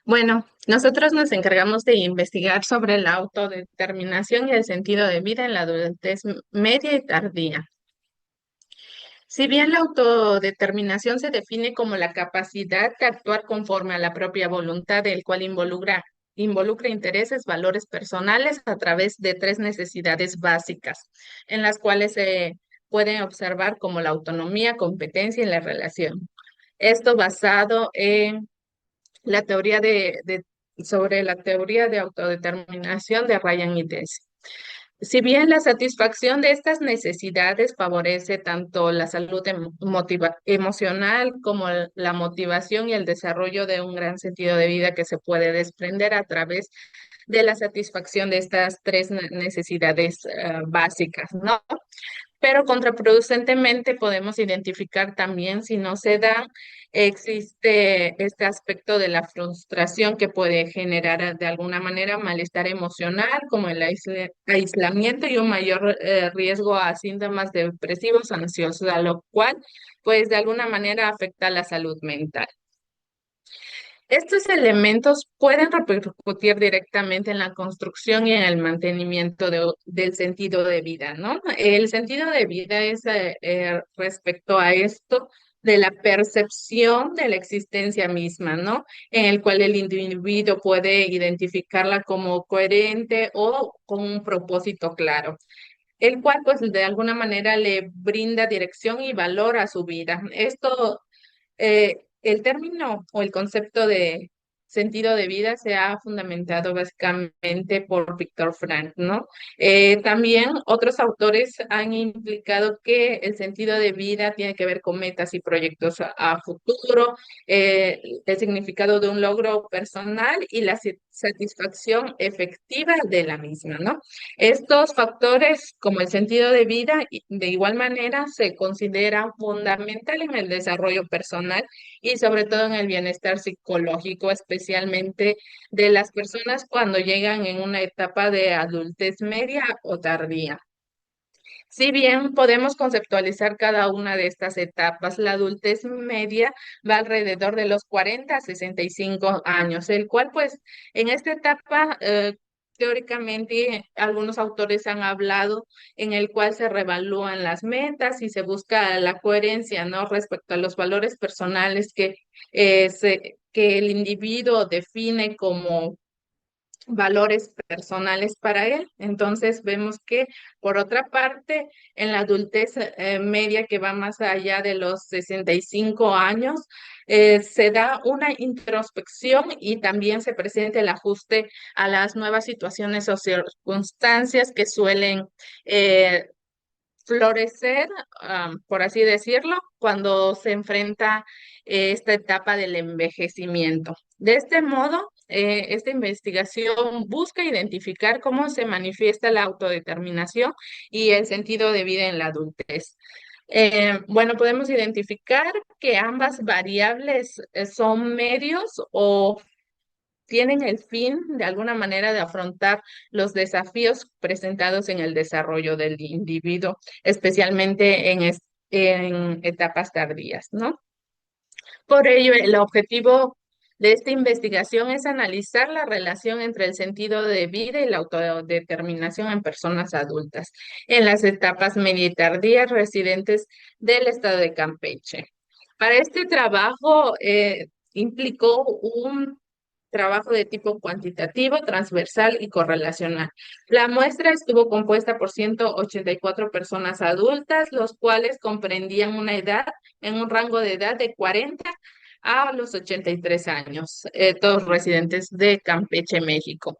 Bueno, nosotros nos encargamos de investigar sobre la autodeterminación y el sentido de vida en la adultez media y tardía. Si bien la autodeterminación se define como la capacidad de actuar conforme a la propia voluntad, el cual involucra intereses, valores personales a través de tres necesidades básicas, en las cuales se pueden observar como la autonomía, competencia y la relación. Esto basado en la teoría sobre la teoría de autodeterminación de Ryan y Deci. Si bien la satisfacción de estas necesidades favorece tanto la salud emocional como la motivación y el desarrollo de un gran sentido de vida que se puede desprender a través de la satisfacción de estas tres necesidades básicas, ¿no? Pero contraproducentemente podemos identificar también si no se da, existe este aspecto de la frustración que puede generar de alguna manera malestar emocional, como el aislamiento y un mayor riesgo a síntomas depresivos, ansiosos, a lo cual pues de alguna manera afecta la salud mental. Estos elementos pueden repercutir directamente en la construcción y en el mantenimiento del sentido de vida, ¿no? El sentido de vida es respecto a esto de la percepción de la existencia misma, ¿no? En el cual el individuo puede identificarla como coherente o con un propósito claro, el cual pues de alguna manera le brinda dirección y valor a su vida. Esto el término o el concepto de sentido de vida se ha fundamentado básicamente por Víctor Frank, ¿no? También otros autores han implicado que el sentido de vida tiene que ver con metas y proyectos a futuro, el significado de un logro personal y la satisfacción efectiva de la misma, ¿no? Estos factores, como el sentido de vida, de igual manera se consideran fundamental en el desarrollo personal y sobre todo en el bienestar psicológico, especialmente de las personas cuando llegan en una etapa de adultez media o tardía. Si bien podemos conceptualizar cada una de estas etapas, la adultez media va alrededor de los 40 a 65 años, el cual pues en esta etapa teóricamente algunos autores han hablado en el cual se revalúan las metas y se busca la coherencia, ¿no? Respecto a los valores personales que el individuo define como valores personales para él. Entonces vemos que, por otra parte, en la adultez media que va más allá de los 65 años, se da una introspección y también se presenta el ajuste a las nuevas situaciones o circunstancias que suelen eh, florecer, por así decirlo, cuando se enfrenta esta etapa del envejecimiento. De este modo, esta investigación busca identificar cómo se manifiesta la autodeterminación y el sentido de vida en la adultez. Bueno, podemos identificar que ambas variables son medios o tienen el fin, de alguna manera, de afrontar los desafíos presentados en el desarrollo del individuo, especialmente en etapas tardías, ¿no? Por ello, el objetivo de esta investigación es analizar la relación entre el sentido de vida y la autodeterminación en personas adultas, en las etapas media y tardías residentes del estado de Campeche. Para este trabajo, implicó un trabajo de tipo cuantitativo, transversal y correlacional. La muestra estuvo compuesta por 184 personas adultas, los cuales comprendían una edad, en un rango de edad de 40 a los 83 años, todos residentes de Campeche, México.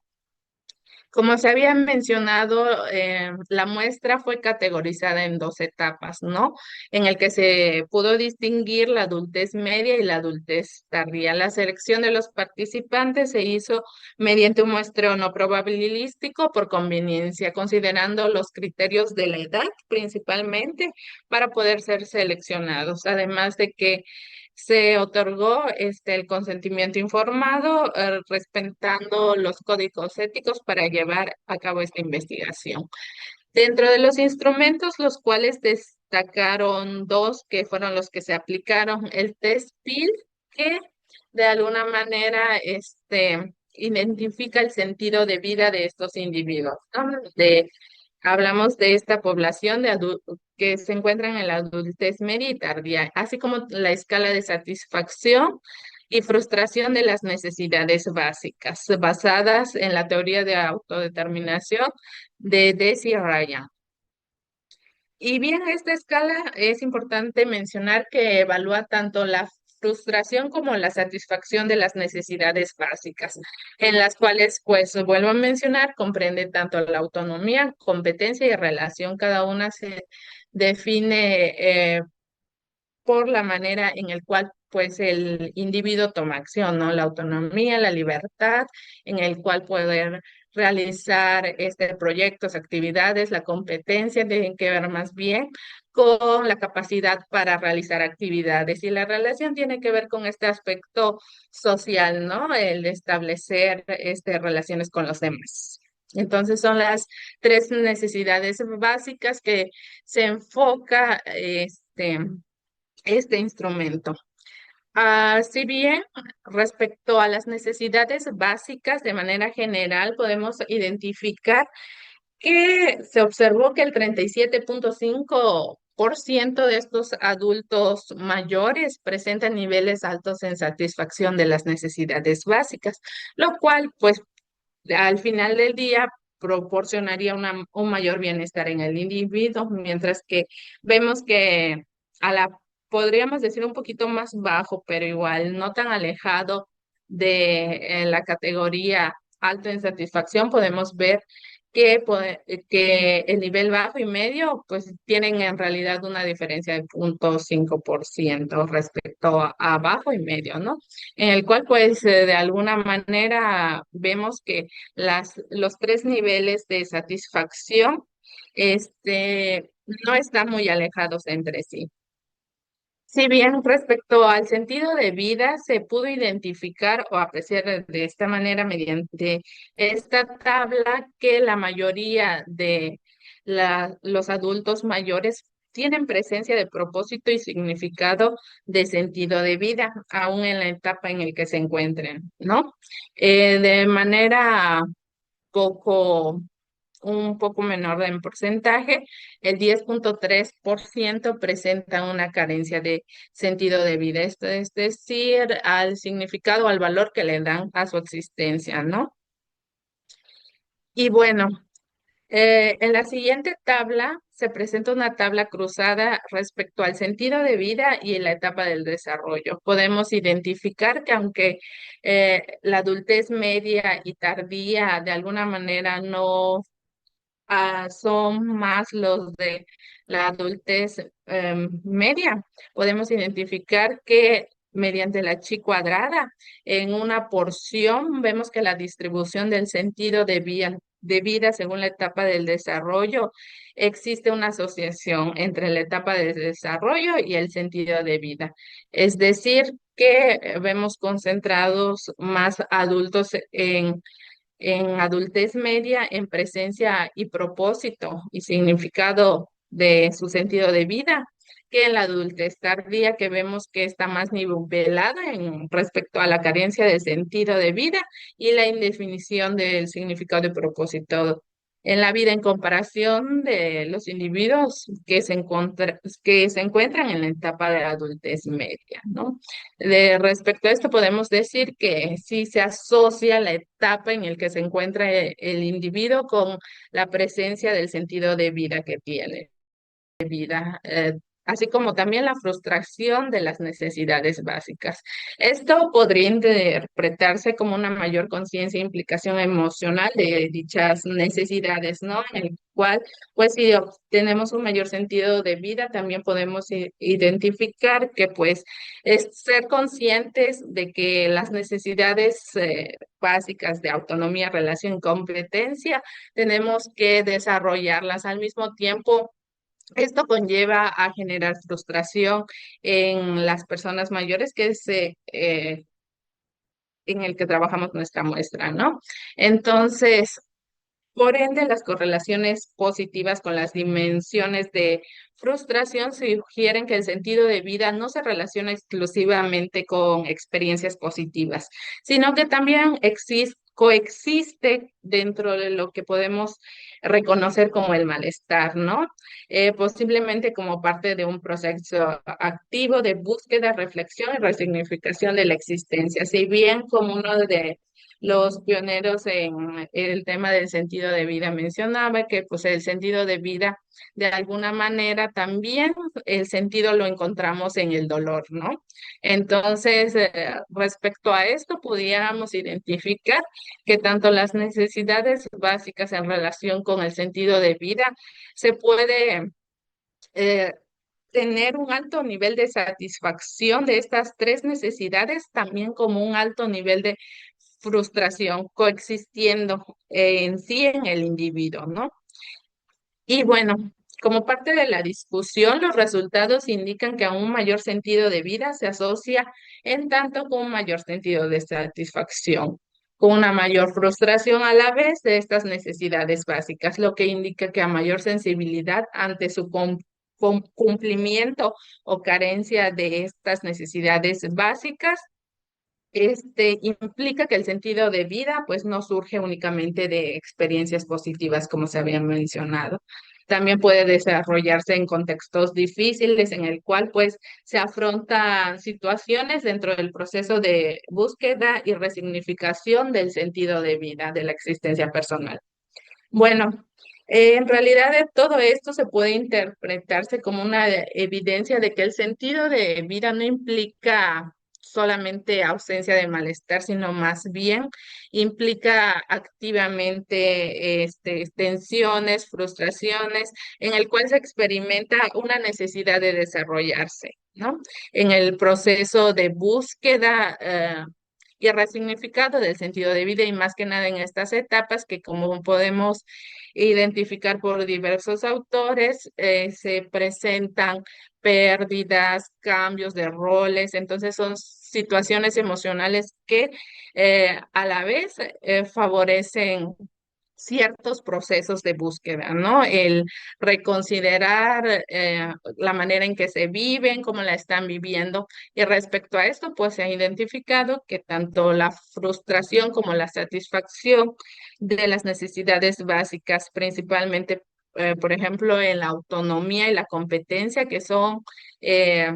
Como se había mencionado, la muestra fue categorizada en dos etapas, ¿no? En el que se pudo distinguir la adultez media y la adultez tardía. La selección de los participantes se hizo mediante un muestreo no probabilístico por conveniencia, considerando los criterios de la edad principalmente para poder ser seleccionados, además de que se otorgó el consentimiento informado, respetando los códigos éticos para llevar a cabo esta investigación. Dentro de los instrumentos, los cuales destacaron dos que fueron los que se aplicaron, el test PIL, que de alguna manera, identifica el sentido de vida de estos individuos, ¿no? Hablamos de esta población que se encuentran en la adultez media y tardía, así como la escala de satisfacción y frustración de las necesidades básicas, basadas en la teoría de autodeterminación de Deci Ryan. Y bien, esta escala es importante mencionar que evalúa tanto la frustración como la satisfacción de las necesidades básicas, en las cuales, pues, vuelvo a mencionar, comprende tanto la autonomía, competencia y relación. Cada una se define por la manera en el cual pues el individuo toma acción, ¿no? La autonomía, la libertad, en el cual poder realizar proyectos, actividades, la competencia tienen que ver más bien con la capacidad para realizar actividades y la relación tiene que ver con este aspecto social, ¿no? El establecer relaciones con los demás. Entonces son las tres necesidades básicas que se enfoca este instrumento. Si bien respecto a las necesidades básicas, de manera general, podemos identificar que se observó que el 37,5% de estos adultos mayores presentan niveles altos en satisfacción de las necesidades básicas, lo cual, pues, al final del día proporcionaría un mayor bienestar en el individuo, mientras que vemos que a la, podríamos decir un poquito más bajo, pero igual no tan alejado de la categoría alto en satisfacción, podemos ver que el nivel bajo y medio pues tienen en realidad una diferencia de 0,5% respecto a bajo y medio, ¿no? En el cual pues de alguna manera vemos que los tres niveles de satisfacción no están muy alejados entre sí. Si bien respecto al sentido de vida se pudo identificar o apreciar de esta manera mediante esta tabla que la mayoría de los adultos mayores tienen presencia de propósito y significado de sentido de vida, aún en la etapa en la que se encuentren, ¿no? De manera poco un poco menor en porcentaje, el 10,3% presenta una carencia de sentido de vida, esto es decir, al significado, al valor que le dan a su existencia, ¿no? Y bueno, en la siguiente tabla se presenta una tabla cruzada respecto al sentido de vida y en la etapa del desarrollo. Podemos identificar que aunque la adultez media y tardía de alguna manera no son más los de la adultez media. Podemos identificar que mediante la chi cuadrada, en una porción vemos que la distribución del sentido de vida según la etapa del desarrollo, existe una asociación entre la etapa de desarrollo y el sentido de vida. Es decir, que vemos concentrados más adultos en adultez media, en presencia y propósito y significado de su sentido de vida, que en la adultez tardía, que vemos que está más nivelada en respecto a la carencia de sentido de vida y la indefinición del significado de propósito en la vida en comparación de los individuos que se encuentran en la etapa de la adultez media, ¿no? Respecto a esto, podemos decir que sí se asocia la etapa en la que se encuentra el individuo con la presencia del sentido de vida que tiene, así como también la frustración de las necesidades básicas. Esto podría interpretarse como una mayor conciencia e implicación emocional de dichas necesidades, ¿no? En el cual, pues, si tenemos un mayor sentido de vida, también podemos identificar que, pues, es ser conscientes de que las necesidades básicas de autonomía, relación, competencia, tenemos que desarrollarlas al mismo tiempo. Esto conlleva a generar frustración en las personas mayores, que es en el que trabajamos nuestra muestra, ¿no? Entonces, Por ende, las correlaciones positivas con las dimensiones de frustración sugieren que el sentido de vida no se relaciona exclusivamente con experiencias positivas, sino que también coexiste dentro de lo que podemos reconocer como el malestar, ¿no? Posiblemente como parte de un proceso activo de búsqueda, reflexión y resignificación de la existencia. Si bien como uno de los pioneros en el tema del sentido de vida mencionaba que pues el sentido de vida de alguna manera también el sentido lo encontramos en el dolor, ¿no? Entonces, respecto a esto, pudiéramos identificar que tanto las necesidades básicas en relación con el sentido de vida se puede eh, tener un alto nivel de satisfacción de estas tres necesidades, también como un alto nivel de frustración coexistiendo en sí en el individuo, ¿no? Y bueno, como parte de la discusión, los resultados indican que a un mayor sentido de vida se asocia en tanto con un mayor sentido de satisfacción, con una mayor frustración a la vez de estas necesidades básicas, lo que indica que a mayor sensibilidad ante su cumplimiento o carencia de estas necesidades básicas, implica que el sentido de vida pues no surge únicamente de experiencias positivas como se había mencionado. También puede desarrollarse en contextos difíciles en el cual pues se afrontan situaciones dentro del proceso de búsqueda y resignificación del sentido de vida, de la existencia personal. Bueno, en realidad de todo esto se puede interpretarse como una evidencia de que el sentido de vida no implica solamente ausencia de malestar, sino más bien implica activamente tensiones, frustraciones, en el cual se experimenta una necesidad de desarrollarse, ¿no? En el proceso de búsqueda, y resignificado del sentido de vida y más que nada en estas etapas que como podemos identificar por diversos autores, se presentan pérdidas, cambios de roles, entonces son situaciones emocionales que a la vez favorecen ciertos procesos de búsqueda, ¿no? El reconsiderar la manera en que se viven, cómo la están viviendo. Y respecto a esto, pues se ha identificado que tanto la frustración como la satisfacción de las necesidades básicas, principalmente, por ejemplo, en la autonomía y la competencia, que son eh,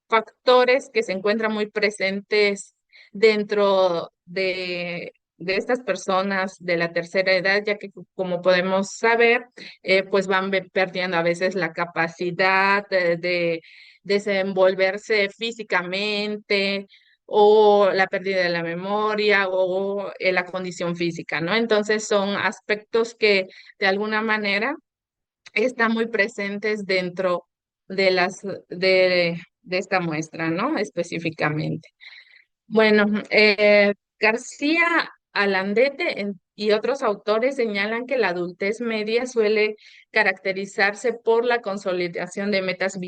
factores que se encuentran muy presentes dentro de estas personas de la tercera edad, ya que como podemos saber, pues van perdiendo a veces la capacidad de desenvolverse físicamente o la pérdida de la memoria o la condición física, ¿no? Entonces son aspectos que de alguna manera están muy presentes dentro de de esta muestra, ¿no? Específicamente. Bueno, García Alandete y otros autores señalan que la adultez media suele caracterizarse por la consolidación de metas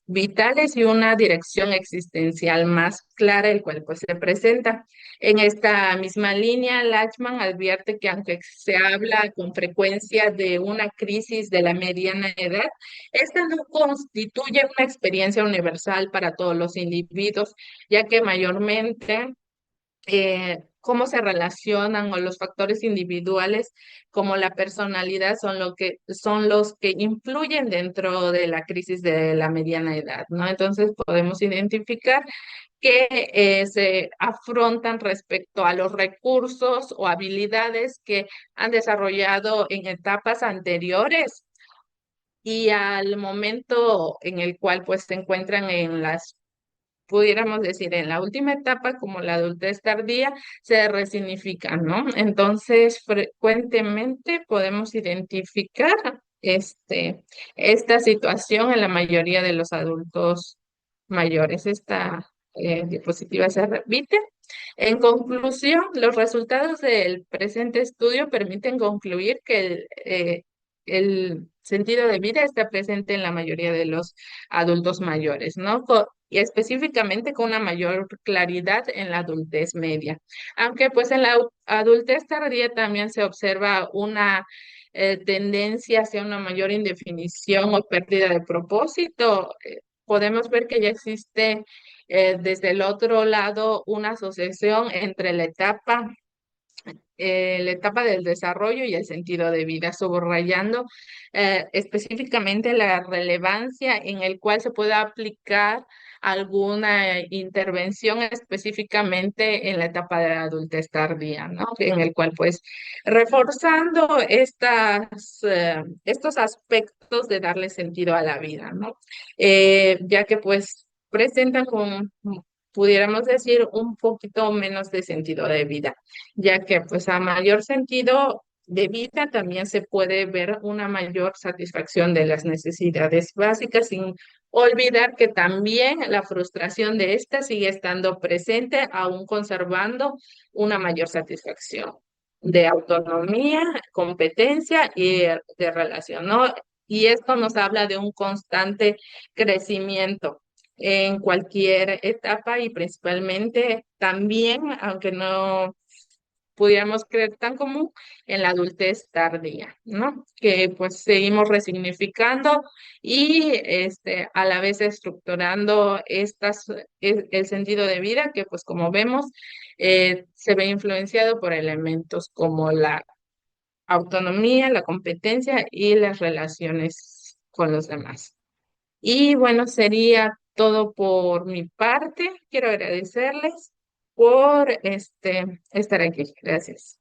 vitales y una dirección existencial más clara, el cual pues se presenta. En esta misma línea, Lachman advierte que aunque se habla con frecuencia de una crisis de la mediana edad, esta no constituye una experiencia universal para todos los individuos, ya que mayormente cómo se relacionan o los factores individuales como la personalidad son los que influyen dentro de la crisis de la mediana edad, ¿no? Entonces podemos identificar que se afrontan respecto a los recursos o habilidades que han desarrollado en etapas anteriores y al momento en el cual pues se encuentran en las pudiéramos decir, en la última etapa, como la adultez tardía, se resignifica, ¿no? Entonces, frecuentemente podemos identificar esta situación en la mayoría de los adultos mayores. Esta diapositiva se repite. En conclusión, los resultados del presente estudio permiten concluir que el sentido de vida está presente en la mayoría de los adultos mayores, ¿no? y específicamente con una mayor claridad en la adultez media. Aunque pues en la adultez tardía también se observa una tendencia hacia una mayor indefinición o pérdida de propósito. Podemos ver que ya existe desde el otro lado una asociación entre la etapa del desarrollo y el sentido de vida, subrayando específicamente la relevancia en el cual se puede aplicar alguna intervención específicamente en la etapa de la adultez tardía, ¿no? En el cual, pues, reforzando estos aspectos de darle sentido a la vida, ¿no? Ya que, pues, presentan con, pudiéramos decir, un poquito menos de sentido de vida, ya que pues a mayor sentido de vida también se puede ver una mayor satisfacción de las necesidades básicas, sin olvidar que también la frustración de esta sigue estando presente, aún conservando una mayor satisfacción de autonomía, competencia y de relación, ¿no? Y esto nos habla de un constante crecimiento en cualquier etapa y principalmente también, aunque no pudiéramos creer tan común, en la adultez tardía, ¿no? Que pues seguimos resignificando y a la vez estructurando el sentido de vida que pues como vemos se ve influenciado por elementos como la autonomía, la competencia y las relaciones con los demás. Y bueno, sería todo por mi parte. Quiero agradecerles por estar aquí. Gracias.